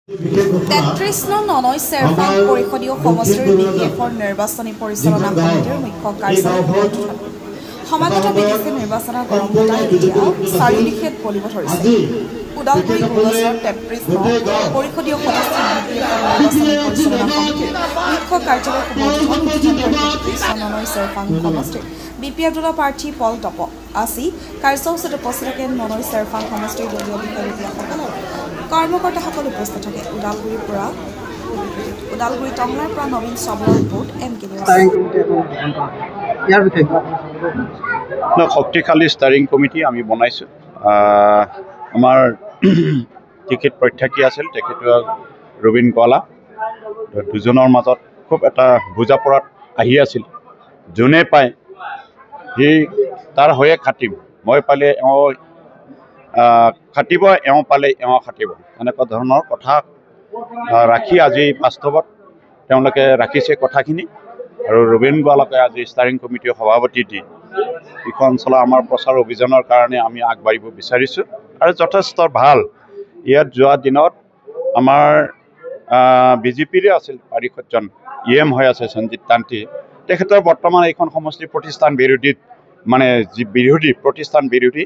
৩৩ নং ননৈ চেৰফাং পৰিষদীয় সমষ্টিৰ BPFৰ নিৰ্বাচনী পৰিচালনা সমিতিৰ মুখ্য কাৰ্যালয় সমাগত বিদেশী নিৰ্বাচনৰ গৰম বতাহ এতিয়া চাৰিওদিশে বলিব ধৰিছে। ওদালগুৰি গোলচৰ ৩৩ নং পৰিষদীয় সমষ্টিৰ নিৰ্বাচনী পৰিচালনা সমিতিৰ মুখ্য কাৰ্যালয় ননৈ চেৰফাং সমষ্টিৰ BPF দলৰ প্ৰাৰ্থী পল টপ আসি কাৰ্যসূচীত উপস্থিত থাকে ননৈ চেৰফাং সমষ্টিৰ দলীয় বিষয়াসকল কৰ্মকৰ্তাসকল উপস্থিত থাকে। ওদালগুৰি টংলাৰ পৰা নবীন চাবৰৰ ৰিপৰ্ট MK শক্তিশালী ষ্টাৰিং কমিটি আমি বনাইছোঁ। আমাৰ টিকেট প্ৰত্যাশী আছিল তেখেত ৰবীন গোৱালা, দুজনৰ মাজত খুব এটা বুজাপৰাত আহি আছিল। যোনে পায় সি তাৰ হৈয়ে খাটিম, মই পালে এওঁ খাটিব, এওঁ পালে এওঁ খাটিব, এনেকুৱা ধৰণৰ কথা ৰাখি আজি বাস্তৱত তেওঁলোকে ৰাখিছে কথাখিনি। আৰু ৰবীন গোৱালাকে আজি ষ্টাৰিং কমিটিৰ সভাপতি দি এইখন অঞ্চলৰ আমাৰ প্ৰচাৰ অভিযানৰ কাৰণে আমি আগবাঢ়িব বিচাৰিছোঁ। আৰু যথেষ্ট ভাল, ইয়াত যোৱা দিনত আমাৰ BJPৰে আছিল পাৰিষদজন EM হৈ আছে সঞ্জিত তান্তি, তেখেতৰ বৰ্তমান এইখন সমষ্টিৰ প্ৰতিষ্ঠান বিৰোধী যি বিৰোধী প্ৰতিষ্ঠান বিৰোধী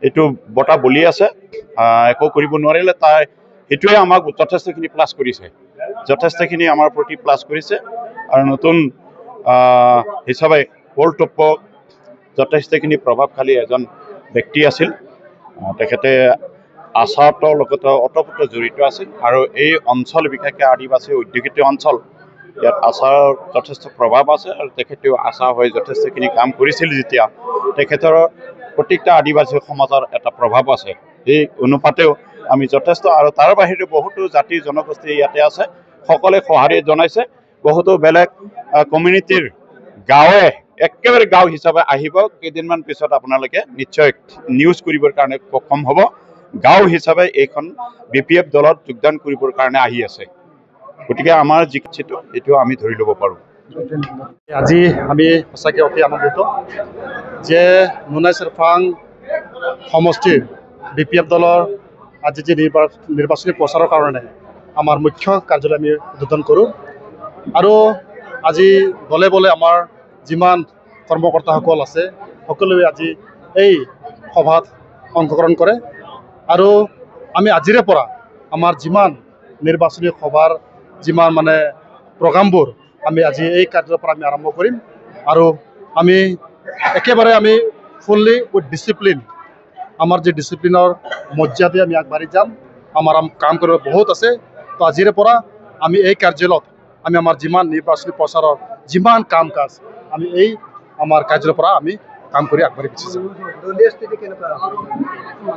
এইটো বঁটা বলি আছে, একো কৰিব নোৱাৰিলে। সেইটোৱে আমাক যথেষ্টখিনি প্লাছ কৰিছে, যথেষ্টখিনি আমাৰ প্ৰতি প্লাছ কৰিছে। আৰু নতুন হিচাপে পল টপ যথেষ্টখিনি প্ৰভাৱশালী এজন ব্যক্তি আছিল। তেখেতে আচাৰৰ লগত ওতঃপ্ৰোত জড়িত আছিল। আৰু এই অঞ্চল বিশেষকৈ আদিবাসী অধ্যুষিত অঞ্চল, ইয়াত আচাৰৰ যথেষ্ট প্ৰভাৱ আছে। আৰু তেখেতেও আচা হৈ যথেষ্টখিনি কাম কৰিছিল যেতিয়া, তেখেতৰ প্ৰত্যেকটা আদিবাসী সমাজৰ এটা প্ৰভাৱ আছে। এই অনুপাতেও আমি যথেষ্ট, আৰু তাৰ বাহিৰে বহুতো জাতি জনগোষ্ঠী ইয়াতে আছে, সকলোৱে সঁহাৰি জনাইছে। বহুতো বেলেগ কমিউনিটিৰ গাঁৱে একেবাৰে গাঁও হিচাপে আহিব, কেইদিনমান পিছত আপোনালোকে নিশ্চয় নিউজ কৰিবৰ কাৰণে সক্ষম হ'ব। গাঁও হিচাপে এইখন BPF দলত যোগদান কৰিবৰ কাৰণে আহি আছে। গতিকে আমাৰ যি এইটো আমি ধৰি ল'ব পাৰোঁ। আজি আমি সঁচাকৈ অতি আনন্দিত যে ননৈ চেৰফাং সমষ্টিৰ BPF দলৰ আজি যি নিৰ্বাচনী প্ৰচাৰৰ কাৰণে আমাৰ মুখ্য কাৰ্যালয় আমি উদ্বোধন কৰোঁ। আৰু আজি বলে বলে আমাৰ যিমান কৰ্মকৰ্তাসকল আছে সকলোৱে আজি এই সভাত অংশগ্ৰহণ কৰে। আৰু আমি আজিৰে পৰা আমাৰ যিমান নিৰ্বাচনী সভাৰ যিমান প্ৰগ্ৰামবোৰ আমি আজি এই কাৰ্যৰ পৰা আমি আৰম্ভ কৰিম। আৰু আমি একেবাৰে আমি ফুল্লি উইথ ডিচিপ্লিন, আমাৰ যি ডিচিপ্লিনৰ মৰ্যাদা আমি আগবাঢ়ি যাম। আমাৰ কাম কৰিব বহুত আছে। তো আজিৰে পৰা আমি এই কাৰ্যালয়ত আমি আমাৰ যিমান নিৰ্বাচনী প্ৰচাৰৰ যিমান কাম কাজ আমি এই আমাৰ কাৰ্যালয়ৰ পৰা আমি কাম কৰি আগবাঢ়ি গুচি যাম।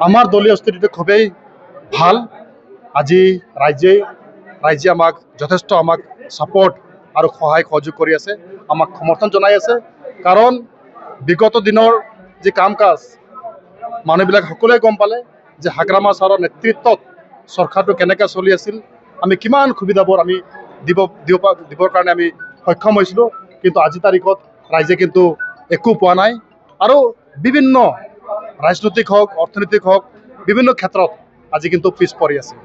আমাৰ দলীয় স্থিতিটো খুবেই ভাল। আজি ৰাইজে আমাক যথেষ্ট ছাপৰ্ট আৰু সহায় সহযোগ কৰি আছে, আমাক সমৰ্থন জনাই আছে। কাৰণ বিগত দিনৰ যি কাম কাজ মানুহবিলাক সকলোৱে গম পালে যে হাগ্ৰামা ছাৰৰ নেতৃত্বত চৰকাৰটো কেনেকৈ চলি আছিল, আমি কিমান সুবিধাবোৰ আমি দিবৰ কাৰণে আমি সক্ষম হৈছিলোঁ। কিন্তু আজিৰ তাৰিখত ৰাইজে কিন্তু একো পোৱা নাই। আৰু বিভিন্ন ৰাজনৈতিক হওক, অৰ্থনৈতিক হওক, বিভিন্ন ক্ষেত্ৰত আজি কিন্তু পিছ পৰি আছে।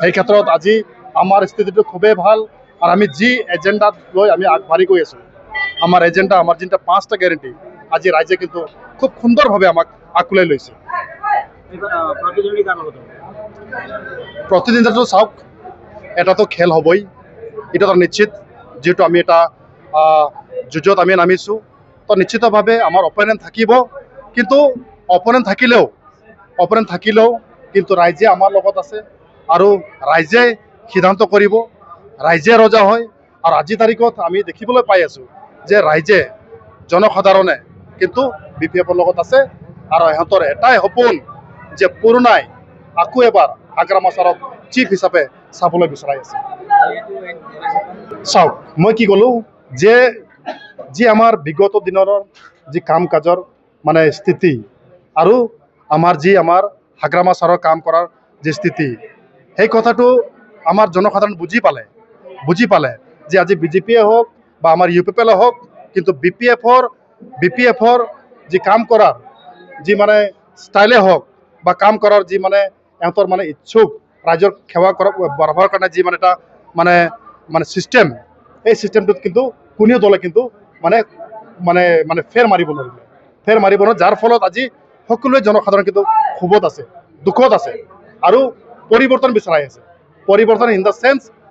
এই ক্ষেত্ৰত আজি আমাৰ স্থিতিটো খুবেই ভাল। আৰু আমি যি এজেণ্ডাত লৈ আমি আগবাঢ়ি গৈ আছোঁ, আমাৰ এজেণ্ডা, আমাৰ যিটো 5টা গেৰেণ্টি, আজি ৰাইজে কিন্তু খুব সুন্দৰভাৱে আমাক আঁকোৱালি লৈছে। প্ৰতিদ্বন্দ্বিতাটো চাওক, এটাতো খেল হ'বই, এইটো এটা নিশ্চিত। যিহেতু আমি এটা যুঁজত আমি নামিছোঁ, তো নিশ্চিতভাৱে আমাৰ অপনেণ্ট থাকিব। কিন্তু অপনেণ্ট থাকিলেও কিন্তু ৰাইজে আমাৰ লগত আছে। আৰু ৰাইজে সিদ্ধান্ত কৰিব, ৰাইজে ৰজা হয়। আৰু আজিৰ তাৰিখত আমি দেখিবলৈ পাই আছোঁ যে ৰাইজে, জনসাধাৰণে কিন্তু BPFৰ লগত আছে। আৰু ইহঁতৰ এটাই সপোন যে পুৰণাই আকৌ এবাৰ হাগ্ৰামা ছাৰক চিফ হিচাপে চাবলৈ বিচাৰি আছে। চাওক, মই কি ক'লোঁ যে যি আমাৰ বিগত দিনৰ যি কাম কাজৰ স্থিতি, আৰু আমাৰ হাগ্ৰামা ছাৰৰ কাম কৰাৰ যি স্থিতি, সেই কথাটো আমাৰ জনসাধাৰণ বুজি পালে যে আজি BJPয়ে হওক বা আমাৰ UPPলে হওক, কিন্তু BPFৰ যি কাম কৰাৰ যি ষ্টাইলে হওক বা কাম কৰাৰ যি ইহঁতৰ ইচ্ছুক ৰাইজৰ সেৱা কৰা বঢ়াবৰ কাৰণে যি মানে এটা মানে মানে চিষ্টেম, এই চিষ্টেমটোত কিন্তু কোনেও দলে কিন্তু মানে মানে মানে ফেৰ মাৰিব নোৱাৰিলে, ফেৰ মাৰিব নোৱাৰে, যাৰ ফলত আজি সকলোৱে জনসাধাৰণ কিন্তু ক্ষোভত আছে, দুখত আছে আৰু পৰিৱৰ্তন বিচাৰি আছে। পৰিৱৰ্তন ইন দ্য চেন্স